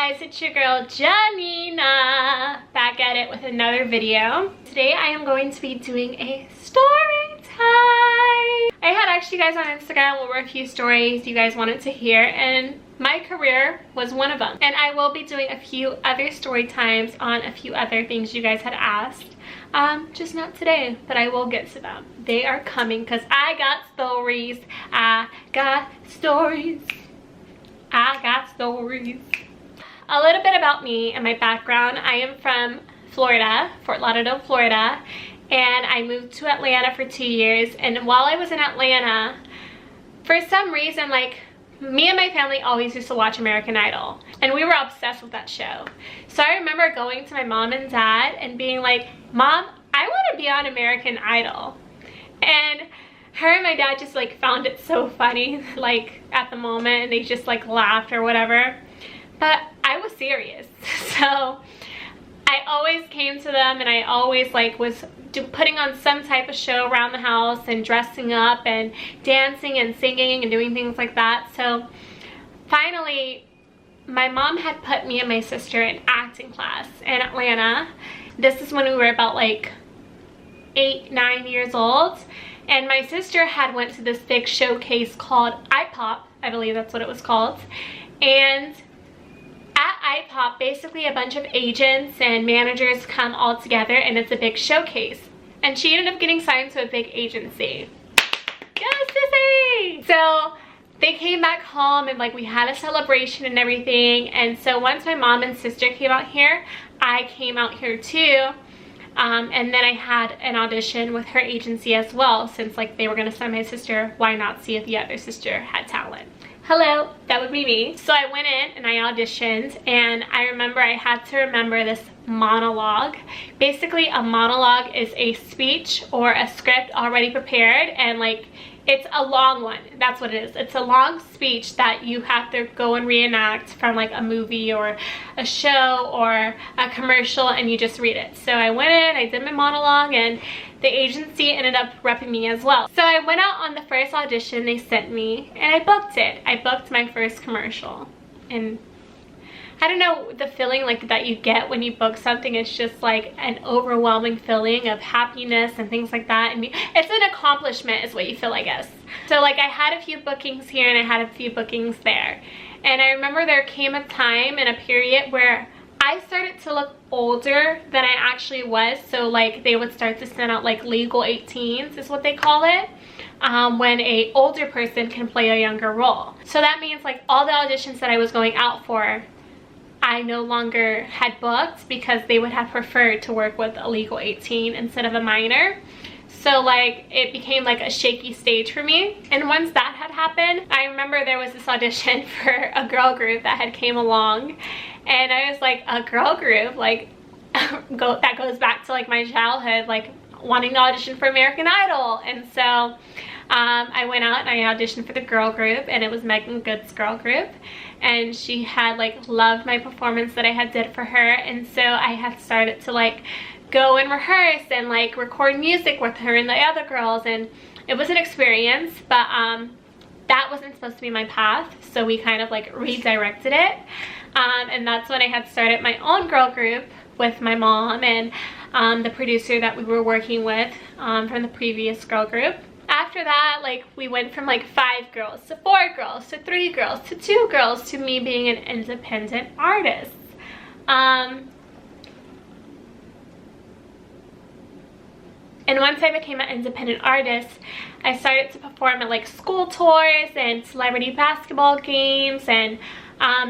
guys, it's your girl Janina, back at it with another video. Today I am going to be doing a story time. I had asked you guys on Instagram what were a few stories you guys wanted to hear, and my career was one of them. And I will be doing a few other story times on a few other things you guys had asked. Just not today, but I will get to them. They are coming because I got stories. I got stories. I got stories. A little bit about me and my background. I am from Florida, Fort Lauderdale, Florida, and I moved to Atlanta for 2 years. And while I was in Atlanta, for some reason, like, me and my family always used to watch American Idol, and we were obsessed with that show. So I remember going to my mom and dad and being like, Mom, I want to be on American Idol. And her and my dad just like found it so funny, like at the moment, and they just like laughed or whatever. But I was serious. So I always came to them, and I always like was putting on some type of show around the house and dressing up and dancing and singing and doing things like that. So finally, my mom had put me and my sister in acting class in Atlanta. This is when we were about like 8, 9 years old. And my sister had went to this big showcase called iPop, I believe that's what it was called. And at iPop, basically a bunch of agents and managers come all together, and it's a big showcase. And she ended up getting signed to a big agency. Yes, sissy! So they came back home, and like we had a celebration and everything. And so once my mom and sister came out here, I came out here too. And then I had an audition with her agency as well, since like they were gonna send my sister, why not see if the other sister had talent? Hello, that would be me. So I went in and I auditioned, and I remember I had to remember this monologue. Basically, a monologue is a speech or a script already prepared, and like it's a long one. That's what it is. It's a long speech that you have to go and reenact from like a movie or a show or a commercial, and you just read it. So I went in, I did my monologue, and the agency ended up repping me as well. So I went out on the first audition they sent me, and I booked it. I booked my first commercial. And I don't know, the feeling like that you get when you book something, it's just like an overwhelming feeling of happiness and things like that. And it's an accomplishment is what you feel, I guess. So like I had a few bookings here and I had a few bookings there. And I remember there came a time in a period where I started to look older than I actually was. So like they would start to send out like legal 18s is what they call it. When a older person can play a younger role. So that means like all the auditions that I was going out for, I no longer had booked because they would have preferred to work with a legal 18 instead of a minor. So like it became like a shaky stage for me. And once that had happened, I remember there was this audition for a girl group that had came along, and I was like, a girl group, like that goes back to like my childhood, like wanting to audition for American Idol. And so I went out and I auditioned for the girl group, and it was Megan Good's girl group, and she had like loved my performance that I had did for her. And so I had started to like go and rehearse and like record music with her and the other girls, and it was an experience. But that wasn't supposed to be my path, so we kind of like redirected it, and that's when I had started my own girl group with my mom and the producer that we were working with from the previous girl group. After that, like we went from like 5 girls to 4 girls to 3 girls to 2 girls to me being an independent artist. And once I became an independent artist, I started to perform at like school tours and celebrity basketball games and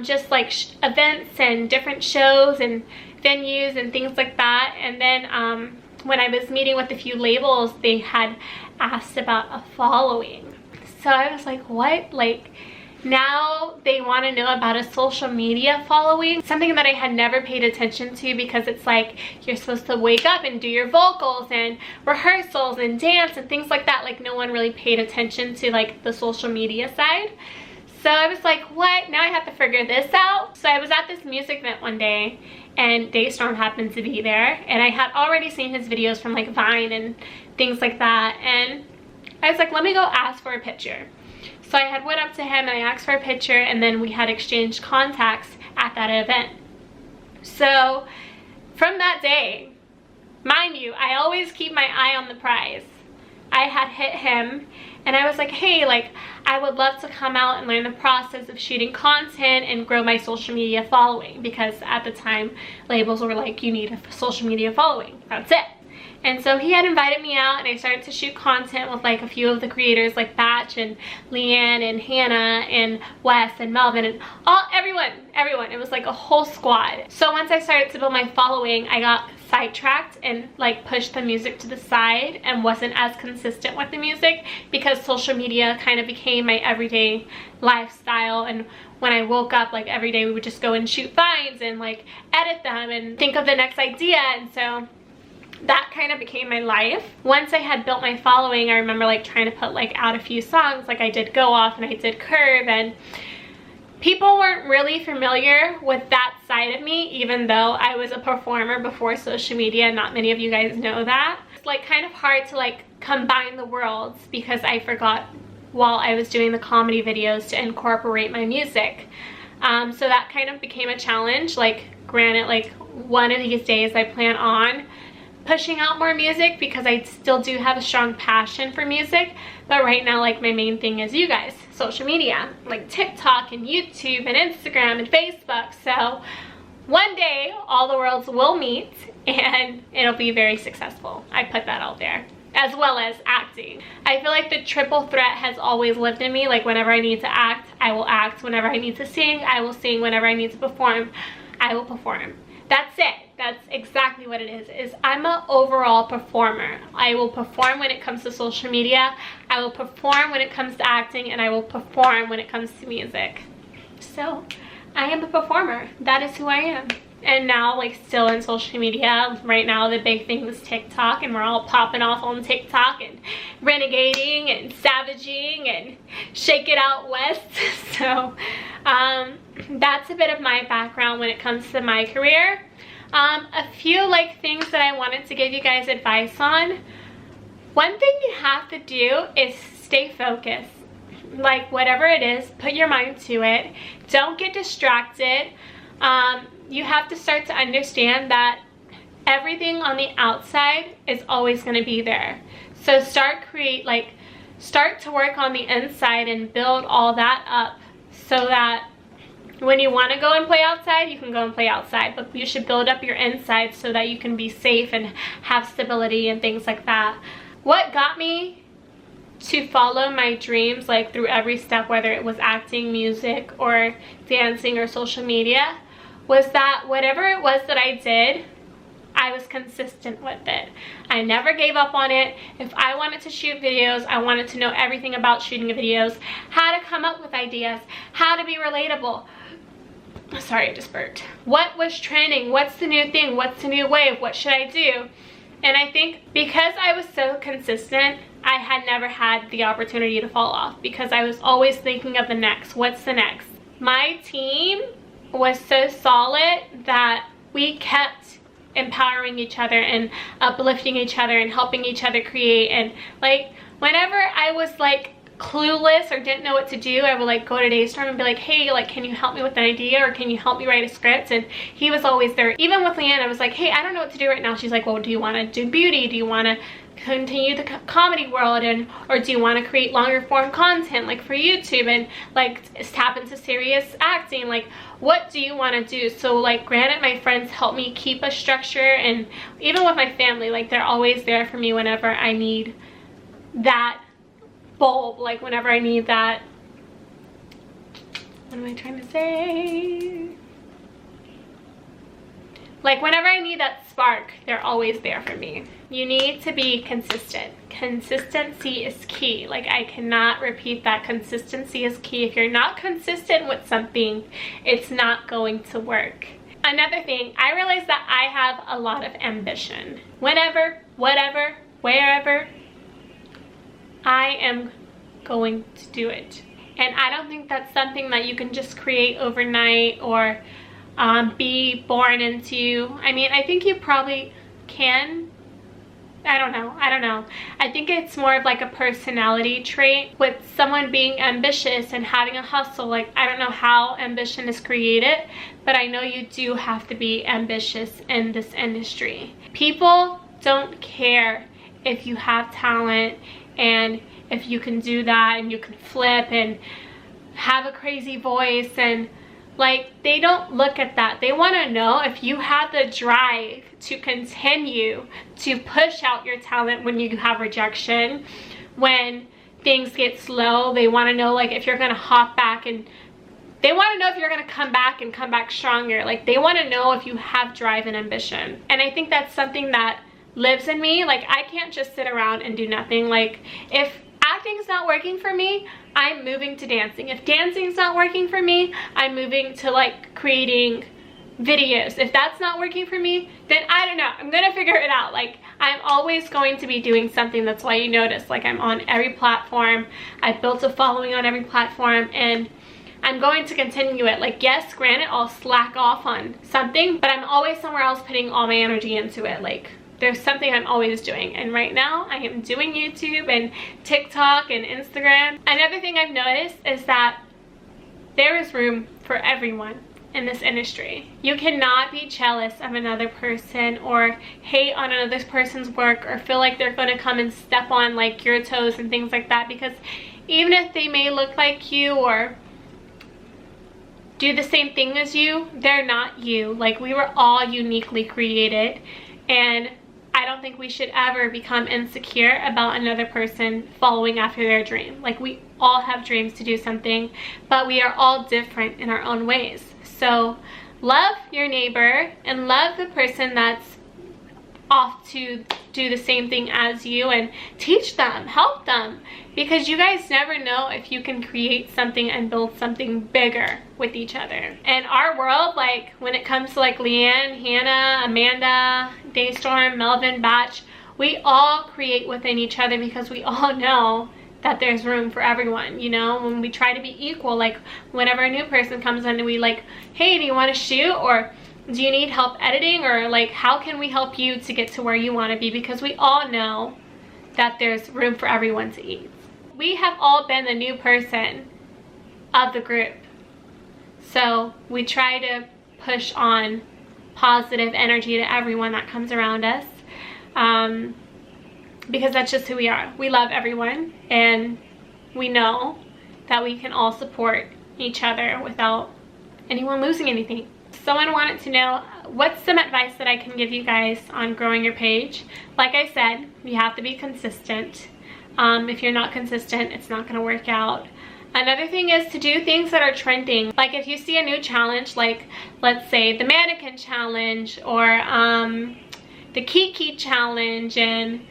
just like events and different shows and venues and things like that. And then when I was meeting with a few labels, they had asked about a following. So I was like, what? Like now they want to know about a social media following, something that I had never paid attention to, because it's like you're supposed to wake up and do your vocals and rehearsals and dance and things like that. Like no one really paid attention to like the social media side. So I was like, what? Now I have to figure this out. So I was at this music event one day, and Daystorm happened to be there, and I had already seen his videos from like Vine and things like that, and I was like, let me go ask for a picture. So I had went up to him and I asked for a picture, and then we had exchanged contacts at that event. So from that day, mind you, I always keep my eye on the prize. I had hit him and I was like, hey, like, I would love to come out and learn the process of shooting content and grow my social media following, because at the time labels were like, you need a social media following, that's it. And so he had invited me out and I started to shoot content with like a few of the creators like Batch and Leanne and Hannah and Wes and Melvin and everyone. It was like a whole squad. So once I started to build my following, I got sidetracked and like pushed the music to the side and wasn't as consistent with the music, because social media kind of became my everyday lifestyle. And when I woke up, like every day we would just go and shoot finds and like edit them and think of the next idea. And so that kind of became my life. Once I had built my following, I remember like trying to put like out a few songs. Like I did Go Off and I did Curve, and people weren't really familiar with that side of me, even though I was a performer before social media. Not many of you guys know that. It's like kind of hard to like combine the worlds, because I forgot while I was doing the comedy videos to incorporate my music. So that kind of became a challenge. Like granted, like one of these days I plan on pushing out more music, because I still do have a strong passion for music. But right now, like my main thing is you guys, social media, like TikTok and YouTube and Instagram and Facebook. So one day all the worlds will meet and it'll be very successful. I put that out there, as well as acting. I feel like the triple threat has always lived in me. Like whenever I need to act, I will act. Whenever I need to sing, I will sing. Whenever I need to perform, I will perform. That's it. That's exactly what it is I'm an overall performer. I will perform when it comes to social media, I will perform when it comes to acting, and I will perform when it comes to music. So I am a performer. That is who I am. And now, like, still in social media, right now the big thing is TikTok, and we're all popping off on TikTok and renegading and savaging and shake it out west. So that's a bit of my background when it comes to my career. A few like things that I wanted to give you guys advice on. One thing you have to do is stay focused. Like whatever it is, put your mind to it. Don't get distracted. You have to start to understand that everything on the outside is always going to be there. So start to work on the inside and build all that up, so that when you want to go and play outside, you can go and play outside. But you should build up your inside so that you can be safe and have stability and things like that. What got me to follow my dreams, like through every step, whether it was acting, music, or dancing, or social media, was that whatever it was that I did, I was consistent with it. I never gave up on it. If I wanted to shoot videos, I wanted to know everything about shooting videos, how to come up with ideas, how to be relatable. Sorry, I just burped. What was trending? What's the new thing? What's the new wave? What should I do? And I think because I was so consistent, I had never had the opportunity to fall off, because I was always thinking of the next. What's the next? My team was so solid that we kept empowering each other and uplifting each other and helping each other create. And like whenever I was like clueless or didn't know what to do, I would like go to Daystorm and be like, hey, like, can you help me with an idea, or can you help me write a script? And he was always there. Even with Leanne, I was like, hey, I don't know what to do right now. She's like, well, do you want to do beauty? Do you want to continue the comedy world, and or do you want to create longer form content like for YouTube and like tap into serious acting? Like, what do you want to do? So like granted, my friends help me keep a structure, and even with my family, like they're always there for me whenever I need that bulb, like whenever I need that, what am I trying to say? Like whenever I need that spark, they're always there for me. You need to be consistent. Consistency is key. Like I cannot repeat that. Consistency is key. If you're not consistent with something, it's not going to work. Another thing, I realized that I have a lot of ambition. Whenever, whatever, wherever, I am going to do it. And I don't think that's something that you can just create overnight or be born into. I mean, I think you probably can I don't know. I think it's more of like a personality trait with someone being ambitious and having a hustle. Like, I don't know how ambition is created, but I know you do have to be ambitious in this industry. People don't care if you have talent and if you can do that and you can flip and have a crazy voice, and like, they don't look at that. They want to know if you have the drive to continue to push out your talent when you have rejection, when things get slow. They want to know, like, if you're going to hop back, and they want to know if you're going to come back and come back stronger. Like, they want to know if you have drive and ambition. And I think that's something that lives in me. Like, I can't just sit around and do nothing. Like, if acting's not working for me, I'm moving to dancing. If dancing's not working for me, I'm moving to like creating videos. If that's not working for me, then I don't know, I'm gonna figure it out. Like, I'm always going to be doing something. That's why you notice, like, I'm on every platform. I've built a following on every platform, and I'm going to continue it. Like, yes, granted, I'll slack off on something, but I'm always somewhere else putting all my energy into it. Like, there's something I'm always doing, and right now I am doing YouTube and TikTok and Instagram. Another thing I've noticed is that there is room for everyone in this industry. You cannot be jealous of another person or hate on another person's work or feel like they're going to come and step on like your toes and things like that, because even if they may look like you or do the same thing as you, they're not you. Like, we were all uniquely created, and I don't think we should ever become insecure about another person following after their dream. Like, we all have dreams to do something, but we are all different in our own ways. So love your neighbor and love the person that's off to do the same thing as you, and teach them, help them, because you guys never know if you can create something and build something bigger with each other. In our world, like, when it comes to like Leanne, Hannah, Amanda, Daystorm, Melvin, Batch, we all create within each other because we all know that there's room for everyone. You know, when we try to be equal, like whenever a new person comes in and we like, hey, do you want to shoot, or do you need help editing, or like, how can we help you to get to where you want to be? Because we all know that there's room for everyone to eat. We have all been the new person of the group, so we try to push on positive energy to everyone that comes around us, because that's just who we are. We love everyone, and we know that we can all support each other without anyone losing anything. Someone wanted to know, what's some advice that I can give you guys on growing your page? Like I said, you have to be consistent. If you're not consistent, it's not going to work out. Another thing is to do things that are trending. Like, if you see a new challenge, like let's say the mannequin challenge, or the Kiki challenge, and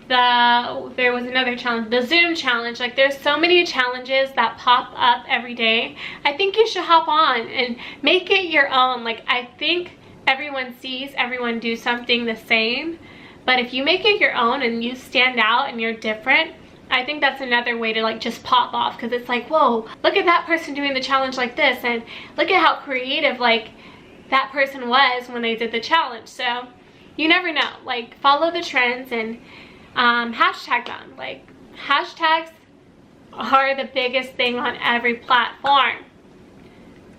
there was another challenge, the Zoom challenge. Like, there's so many challenges that pop up every day. I think you should hop on and make it your own. Like, I think everyone sees everyone do something the same, but if you make it your own and you stand out and you're different, I think that's another way to like just pop off, because it's like, whoa, look at that person doing the challenge like this, and look at how creative like that person was when they did the challenge. So you never know. Like, follow the trends and hashtag them. Like, hashtags are the biggest thing on every platform.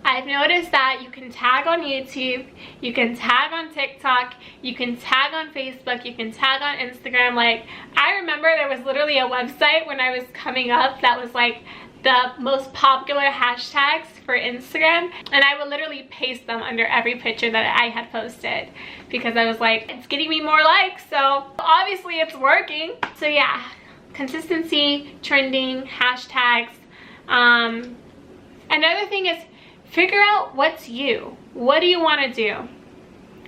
I've noticed that you can tag on YouTube, you can tag on TikTok, you can tag on Facebook, you can tag on Instagram. Like, I remember there was literally a website when I was coming up that was like the most popular hashtags for Instagram, and I would literally paste them under every picture that I had posted, because I was like, it's getting me more likes, so obviously it's working. So yeah, consistency, trending, hashtags. Another thing is, figure out what's you. What do you want to do?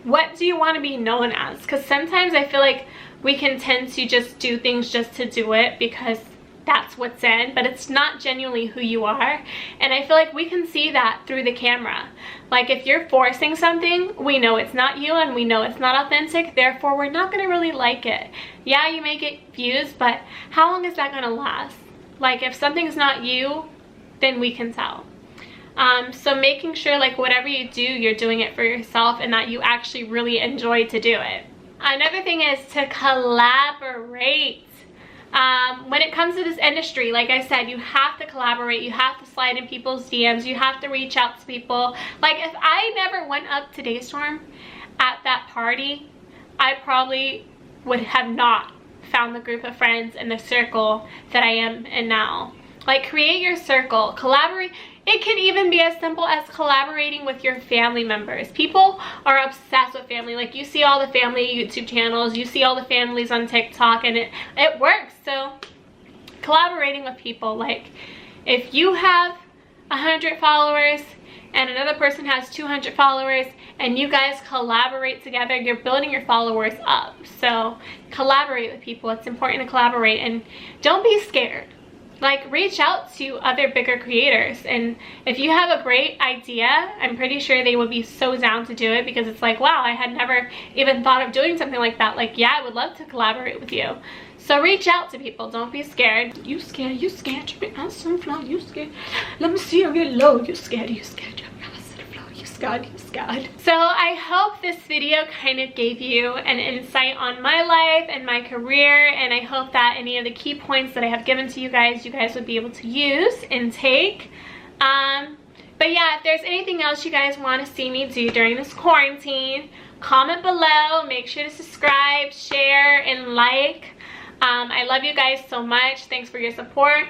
What do you want to be known as? Because sometimes I feel like we can tend to just do things just to do it because that's what's in, but it's not genuinely who you are. And I feel like we can see that through the camera. Like, if you're forcing something, we know it's not you and we know it's not authentic, therefore we're not going to really like it. Yeah, you may get views, but how long is that going to last? Like, if something's not you, then we can tell. So making sure, like, whatever you do, you're doing it for yourself and that you actually really enjoy to do it. Another thing is to collaborate. When it comes to this industry, like I said, you have to collaborate. You have to slide in people's DMs. You have to reach out to people. Like, if I never went up to Daystorm at that party, I probably would have not found the group of friends and the circle that I am in now. Like, create your circle, collaborate. It can even be as simple as collaborating with your family members. People are obsessed with family. Like, you see all the family YouTube channels, you see all the families on TikTok, and it works. So collaborating with people, like if you have 100 followers and another person has 200 followers and you guys collaborate together, you're building your followers up. So collaborate with people. It's important to collaborate, and don't be scared. Like, reach out to other bigger creators, and if you have a great idea, I'm pretty sure they would be so down to do it, because it's like, wow, I had never even thought of doing something like that. Like, yeah, I would love to collaborate with you. So reach out to people. Don't be scared. You scared, you scared. Tripping on some floor, you scared. Let me see you get low. You scared, you scared. You scared, you scared. So I hope this video kind of gave you an insight on my life and my career, and I hope that any of the key points that I have given to you guys would be able to use and take. But yeah, if there's anything else you guys want to see me do during this quarantine, comment below. Make sure to subscribe, share, and like. I love you guys so much. Thanks for your support.